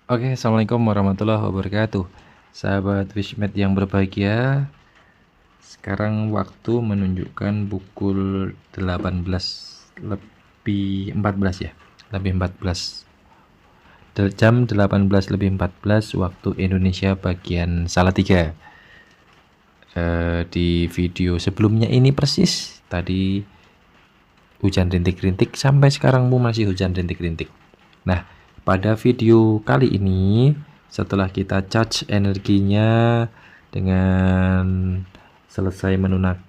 Oke, assalamualaikum warahmatullahi wabarakatuh. Sahabat Wishmate yang berbahagia, sekarang waktu menunjukkan pukul 18 lebih 14 ya, lebih 14. Jam 18 lebih 14 waktu Indonesia bagian Salatiga. Di video sebelumnya ini persis tadi hujan rintik-rintik, sampai sekarang pun masih hujan rintik-rintik. Nah, pada video kali ini setelah kita charge energinya dengan selesai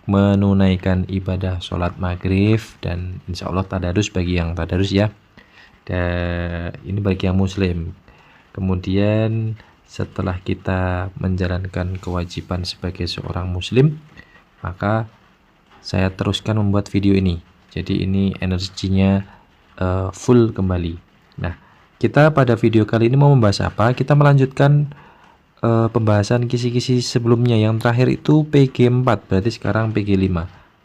menunaikan ibadah sholat maghrib, dan insya Allah tadarus bagi yang tadarus ya, dan ini bagi yang muslim. Kemudian setelah kita menjalankan kewajiban sebagai seorang muslim, maka saya teruskan membuat video ini. Jadi ini energinya full kembali. Nah, kita pada video kali ini mau membahas apa? Kita melanjutkan pembahasan kisi-kisi sebelumnya. Yang terakhir itu PG4, berarti sekarang PG5.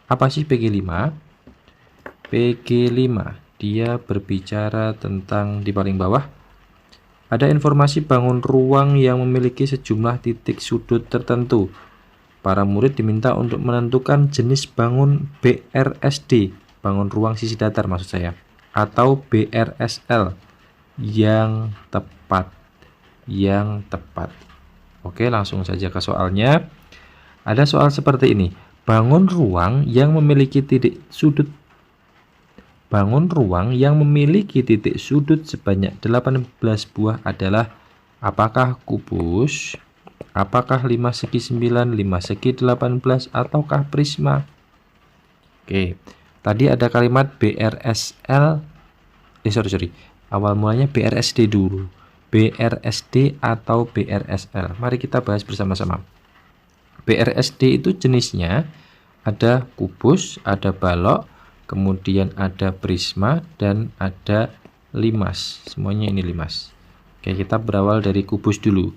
Apa sih PG5? PG5 dia berbicara tentang, di paling bawah ada informasi bangun ruang yang memiliki sejumlah titik sudut tertentu. Para murid diminta untuk menentukan jenis bangun BRSD, bangun ruang sisi datar maksud saya, atau BRSL yang tepat. Oke, langsung saja ke soalnya. Ada soal seperti ini. Bangun ruang yang memiliki titik sudut sebanyak 18 buah adalah apakah kubus, apakah 5 segi 9, 5 segi 18, ataukah prisma? Oke, tadi ada kalimat BRSL, sorry, awal mulanya BRSD dulu. BRSD atau BRSL. Mari kita bahas bersama-sama. BRSD itu jenisnya ada kubus, ada balok, kemudian ada prisma, dan ada limas. Semuanya ini limas. Oke, kita berawal dari kubus dulu.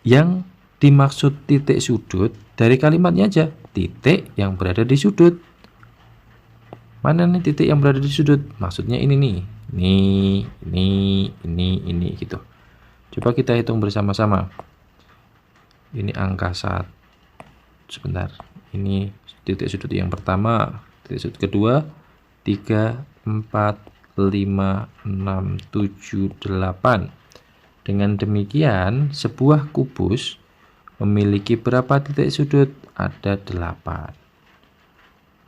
Yang dimaksud titik sudut dari kalimatnya aja, titik yang berada di sudut. Mana nih titik yang berada di sudut? Maksudnya ini nih. Ini gitu. Coba kita hitung bersama-sama. Ini angka 1. Sebentar. Ini titik sudut yang pertama, titik sudut kedua, 3, 4, 5, 6, 7, 8. Dengan demikian, sebuah kubus memiliki berapa titik sudut? Ada 8.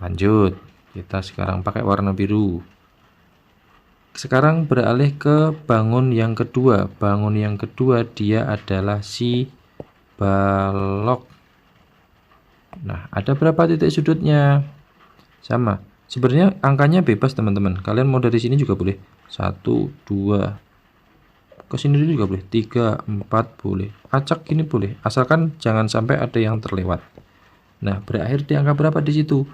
Lanjut, kita sekarang pakai warna biru. Sekarang beralih ke bangun yang kedua. Bangun yang kedua dia adalah si balok. Nah, ada berapa titik sudutnya? Sama. Sebenarnya angkanya bebas teman-teman. Kalian mau dari sini juga boleh. 1, 2. Ke sini juga boleh. 3, 4 boleh. Acak gini boleh. Asalkan jangan sampai ada yang terlewat. Nah, berakhir di angka berapa di situ?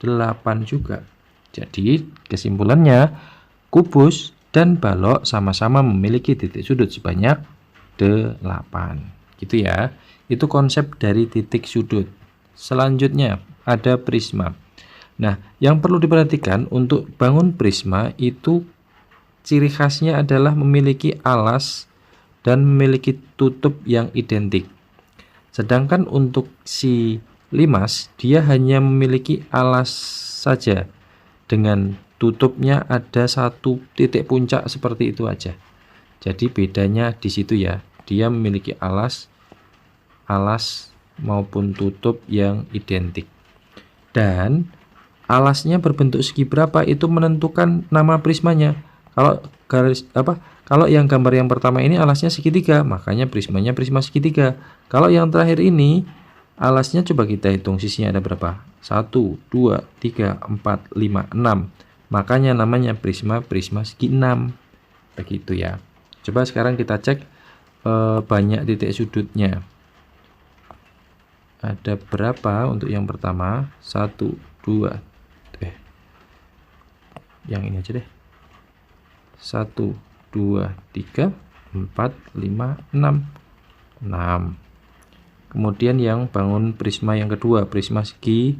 8 juga. Jadi, kesimpulannya kubus dan balok sama-sama memiliki titik sudut sebanyak 8. Gitu ya. Itu konsep dari titik sudut. Selanjutnya ada prisma. Nah, yang perlu diperhatikan untuk bangun prisma itu ciri khasnya adalah memiliki alas dan memiliki tutup yang identik. Sedangkan untuk si limas, dia hanya memiliki alas saja. Dengan tutupnya ada satu titik puncak seperti itu aja. Jadi bedanya di situ ya. Dia memiliki alas maupun tutup yang identik. Dan alasnya berbentuk segi berapa itu menentukan nama prismanya. Kalau yang gambar yang pertama ini alasnya segitiga, makanya prismanya prisma segitiga. Kalau yang terakhir ini alasnya coba kita hitung sisinya ada berapa? 1, 2, 3, 4, 5, 6. Makanya namanya prisma segi 6. Begitu ya. Coba sekarang kita cek banyak titik sudutnya. Ada berapa untuk yang pertama? 1, 2. Yang ini aja deh. 1, 2, 3, 4, 5, 6. 6. Kemudian yang bangun prisma yang kedua, prisma segi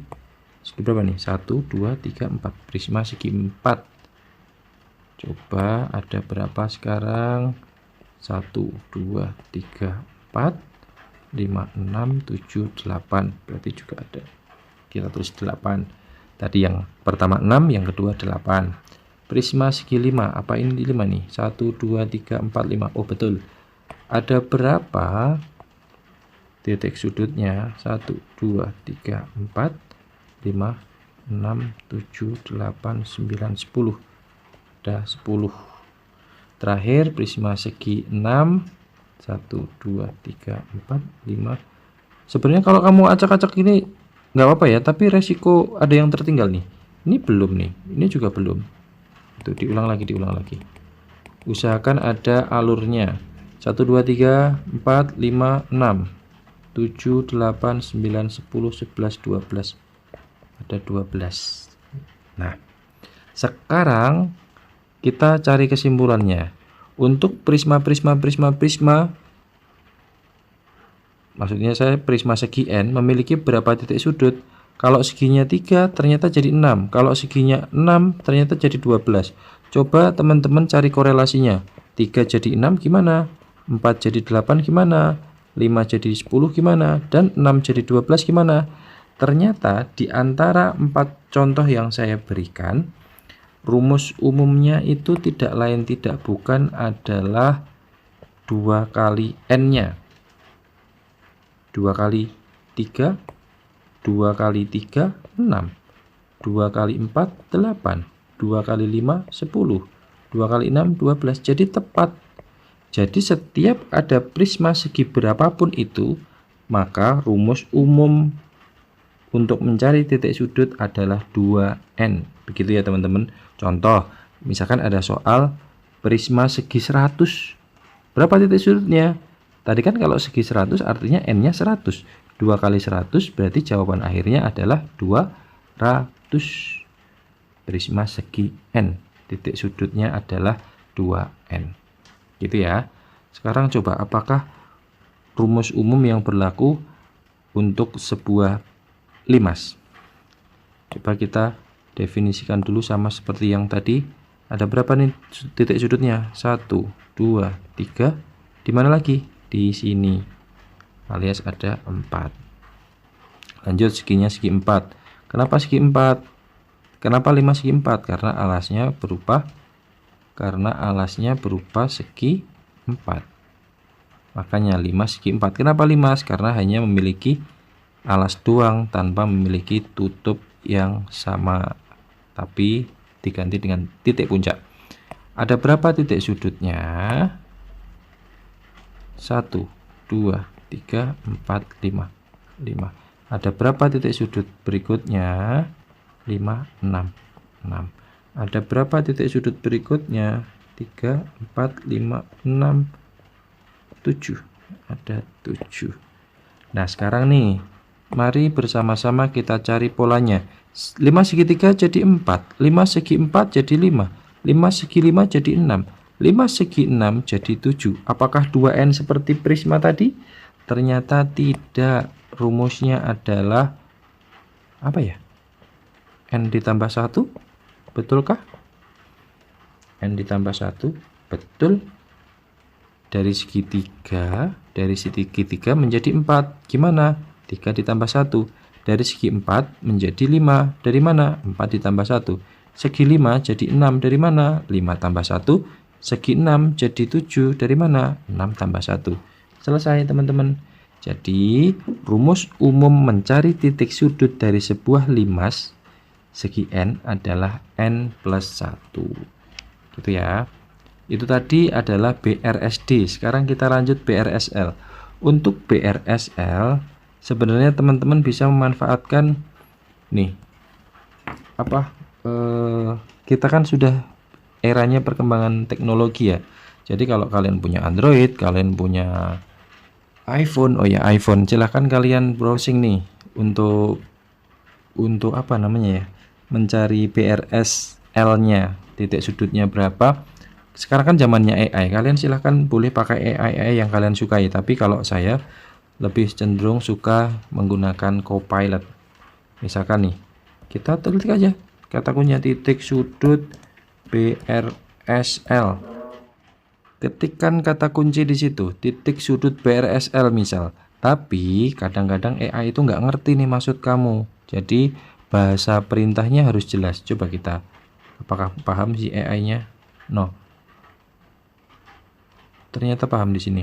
berapa nih? 1, 2, 3, 4. Prisma segi 4. Coba ada berapa sekarang? 1, 2, 3, 4, 5, 6, 7, 8. Berarti juga ada. Kita tulis 8. Tadi yang pertama 6, yang kedua 8. Prisma segi 5. Apa ini 5 nih? 1, 2, 3, 4, 5. Oh, betul. Ada berapa titik sudutnya? 1, 2, 3, 4, 5, 6, 7, 8, 9, 10. Ada 10. Terakhir prisma segi 6. 1, 2, 3, 4, 5. Sebenarnya kalau kamu acak-acak ini nggak apa-apa ya, tapi resiko ada yang tertinggal nih. Ini belum nih, ini juga belum. Itu diulang lagi. Usahakan ada alurnya. 1, 2, 3, 4, 5, 6, 7, 8, 9, 10, 11, 12. Ada 12. Nah, sekarang kita cari kesimpulannya. Untuk prisma, maksudnya saya prisma segi N memiliki berapa titik sudut? Kalau seginya 3 ternyata jadi 6. Kalau seginya 6 ternyata jadi 12. Coba teman-teman cari korelasinya. 3 jadi 6 gimana? 4 jadi 8 gimana? 5 jadi 10 gimana? Dan 6 jadi 12 gimana? Ternyata di antara 4 contoh yang saya berikan, rumus umumnya itu tidak lain tidak bukan adalah 2 kali N-nya. 2 kali 3, 2 kali 3, 6, 2 kali 4, 8, 2 kali 5, 10, 2 kali 6, 12. Jadi tepat. Jadi setiap ada prisma segi berapapun itu, maka rumus umum untuk mencari titik sudut adalah 2N. Begitu ya teman-teman. Contoh, misalkan ada soal prisma segi 100. Berapa titik sudutnya? Tadi kan kalau segi 100 artinya N-nya 100. 2 kali 100 berarti jawaban akhirnya adalah 200. Prisma segi N. Titik sudutnya adalah 2N. Gitu ya. Sekarang coba apakah rumus umum yang berlaku untuk sebuah limas? Coba kita definisikan dulu sama seperti yang tadi. Ada berapa nih titik sudutnya? 1, 2, 3. Di mana lagi? Di sini, alias ada 4. Lanjut, seginya segi 4. Kenapa segi 4? Kenapa 5 segi 4? Karena alasnya berupa segi 4. Makanya 5 segi 4. Kenapa 5? Karena hanya memiliki alas doang tanpa memiliki tutup yang sama, tapi diganti dengan titik puncak. Ada berapa titik sudutnya? 1, 2, 3, 4, 5. Ada berapa titik sudut berikutnya? 5, 6. Ada berapa titik sudut berikutnya? 3, 4, 5, 6, 7. Ada 7. Nah, sekarang nih, mari bersama-sama kita cari polanya. 5 segi 3 jadi 4. 5 segi 4 jadi 5. 5 segi 5 jadi 6. 5 segi 6 jadi 7. Apakah 2N seperti prisma tadi? Ternyata tidak. Rumusnya adalah apa ya? N ditambah 1. Betulkah? N ditambah 1. Betul. Dari segi 3 menjadi 4. Gimana? 3 ditambah 1. Dari segi 4 menjadi 5. Dari mana? 4 ditambah 1. Segi 5 jadi 6. Dari mana? 5 tambah 1. Segi 6 jadi 7. Dari mana? 6 tambah 1. Selesai teman-teman. Jadi rumus umum mencari titik sudut dari sebuah limas segi N adalah N plus 1. Gitu ya. Itu tadi adalah BRSD. Sekarang kita lanjut BRSL. Untuk BRSL sebenarnya teman-teman bisa memanfaatkan nih. Kita kan sudah eranya perkembangan teknologi ya. Jadi kalau kalian punya Android, kalian punya iPhone, iPhone, silahkan kalian browsing nih untuk apa namanya ya, mencari BRSL-nya, titik sudutnya berapa. Sekarang kan zamannya AI, kalian silahkan boleh pakai AI yang kalian sukai. Tapi kalau saya lebih cenderung suka menggunakan Copilot. Misalkan nih, kita ketik aja kata kunci titik sudut BRSL. Ketikkan kata kunci di situ, titik sudut BRSL misal. Tapi kadang-kadang AI itu nggak ngerti nih maksud kamu. Jadi bahasa perintahnya harus jelas. Coba kita, apakah paham si AI-nya? No. Ternyata paham di sini.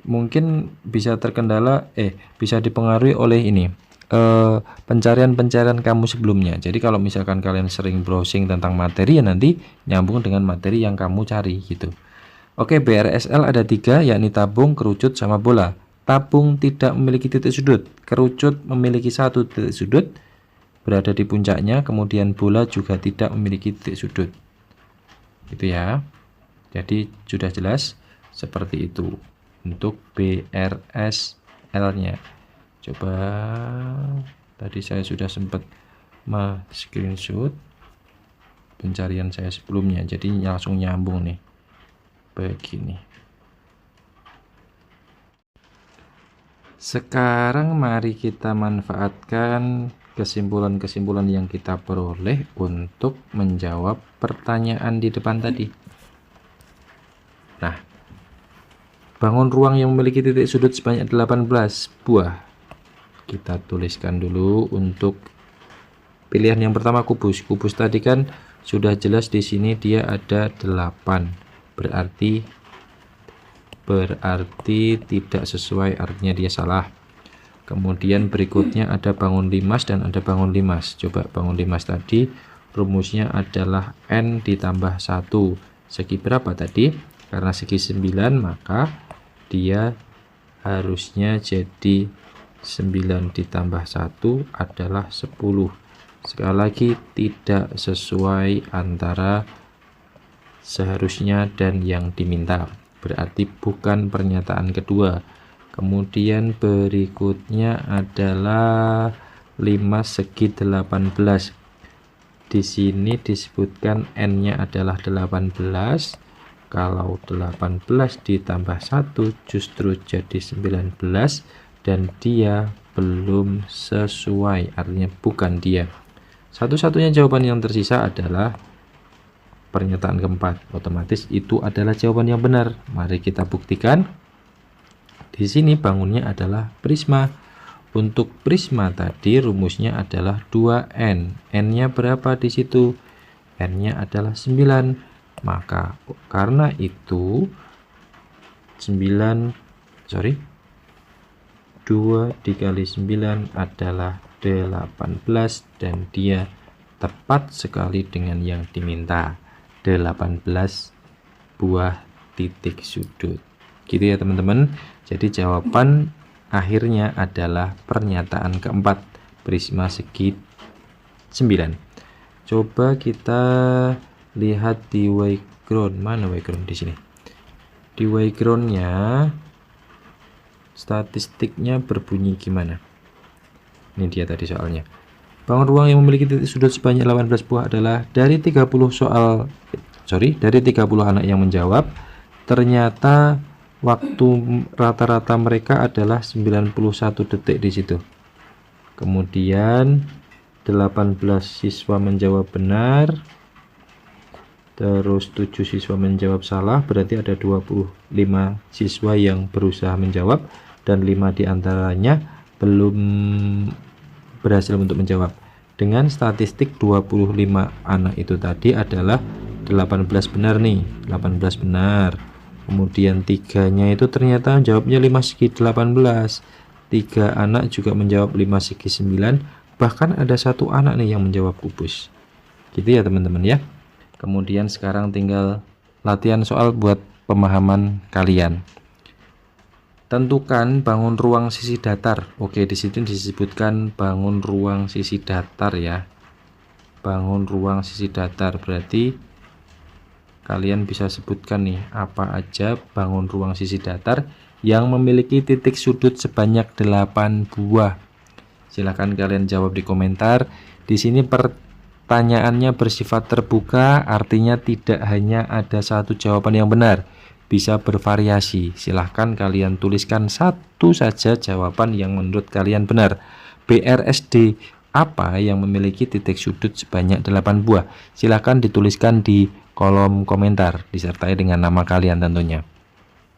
Mungkin bisa terkendala, bisa dipengaruhi oleh ini. Pencarian-pencarian kamu sebelumnya. Jadi kalau misalkan kalian sering browsing tentang materi, ya nanti nyambung dengan materi yang kamu cari gitu. Oke, BRSL ada 3, yakni tabung, kerucut, sama bola. Tabung tidak memiliki titik sudut, kerucut memiliki 1 titik sudut berada di puncaknya, kemudian bola juga tidak memiliki titik sudut. Gitu ya. Jadi sudah jelas seperti itu untuk BRSL-nya. Coba tadi saya sudah sempat screenshot pencarian saya sebelumnya, jadi langsung nyambung nih begini. Sekarang mari kita manfaatkan kesimpulan-kesimpulan yang kita peroleh untuk menjawab pertanyaan di depan tadi. Nah, bangun ruang yang memiliki titik sudut sebanyak 18 buah. Kita tuliskan dulu untuk pilihan yang pertama kubus. Kubus tadi kan sudah jelas di sini dia ada 8. Berarti tidak sesuai, artinya dia salah. Kemudian berikutnya ada bangun limas dan ada bangun limas. Coba bangun limas tadi rumusnya adalah N ditambah 1. Segi berapa tadi? Karena segi 9 maka dia harusnya jadi 9 ditambah 1 adalah 10. Sekali lagi tidak sesuai antara seharusnya dan yang diminta, berarti bukan pernyataan kedua. Kemudian berikutnya adalah 5 segi 18. Di sini disebutkan N-nya adalah 18. Kalau 18 ditambah 1 justru jadi 19 dan dia belum sesuai, artinya bukan dia. Satu-satunya jawaban yang tersisa adalah pernyataan keempat. Otomatis itu adalah jawaban yang benar. Mari kita buktikan. Di sini bangunnya adalah prisma. Untuk prisma tadi rumusnya adalah 2N. N-nya berapa di situ? N-nya adalah 9. Maka karena itu 2 dikali 9 adalah 18 dan dia tepat sekali dengan yang diminta, 18 buah titik sudut. Gitu ya teman-teman. Jadi jawaban akhirnya adalah pernyataan keempat, prisma segi 9. Coba kita lihat di background. Mana background di sini? Di backgroundnya statistiknya berbunyi gimana? Ini dia tadi soalnya. Bangun ruang yang memiliki titik sudut sebanyak 18 buah adalah dari 30 anak yang menjawab, ternyata waktu rata-rata mereka adalah 91 detik di situ. Kemudian 18 siswa menjawab benar. Terus 7 siswa menjawab salah, berarti ada 25 siswa yang berusaha menjawab dan 5 diantaranya belum berhasil untuk menjawab. Dengan statistik 25 anak itu tadi adalah 18 benar nih, 18 benar. Kemudian 3-nya itu ternyata jawabnya 5 segi 18. 3 anak juga menjawab 5 segi 9, bahkan ada 1 anak nih yang menjawab kubus. Gitu ya teman-teman ya. Kemudian sekarang tinggal latihan soal buat pemahaman kalian. Tentukan bangun ruang sisi datar. Oke, di situ disebutkan bangun ruang sisi datar ya. Bangun ruang sisi datar berarti kalian bisa sebutkan nih apa aja bangun ruang sisi datar yang memiliki titik sudut sebanyak 8 buah. Silahkan kalian jawab di komentar. Di sini pertanyaannya bersifat terbuka, artinya tidak hanya ada satu jawaban yang benar, bisa bervariasi. Silahkan kalian tuliskan satu saja jawaban yang menurut kalian benar. BRSD apa yang memiliki titik sudut sebanyak 8 buah? Silahkan dituliskan di kolom komentar disertai dengan nama kalian tentunya.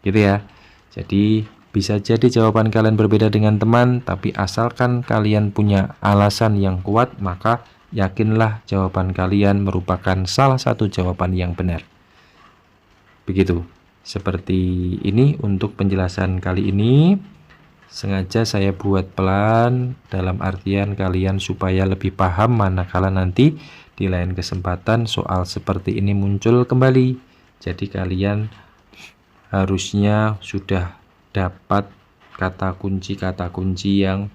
Gitu ya. Jadi bisa jadi jawaban kalian berbeda dengan teman, tapi asalkan kalian punya alasan yang kuat, maka yakinlah jawaban kalian merupakan salah satu jawaban yang benar. Begitu. Seperti ini untuk penjelasan kali ini. Sengaja saya buat pelan dalam artian kalian supaya lebih paham manakala nanti di lain kesempatan soal seperti ini muncul kembali. Jadi kalian harusnya sudah dapat kata kunci yang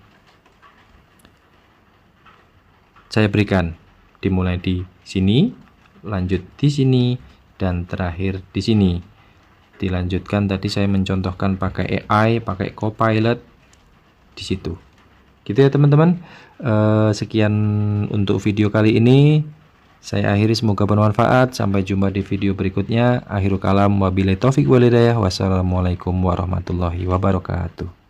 saya berikan, dimulai di sini, lanjut di sini, dan terakhir di sini. Dilanjutkan tadi saya mencontohkan pakai AI, pakai Copilot di situ. Gitu ya teman-teman. Sekian untuk video kali ini. Saya akhiri, semoga bermanfaat. Sampai jumpa di video berikutnya. Akhirul kalam, wabillahi taufik wal hidayah. Wassalamualaikum warahmatullahi wabarakatuh.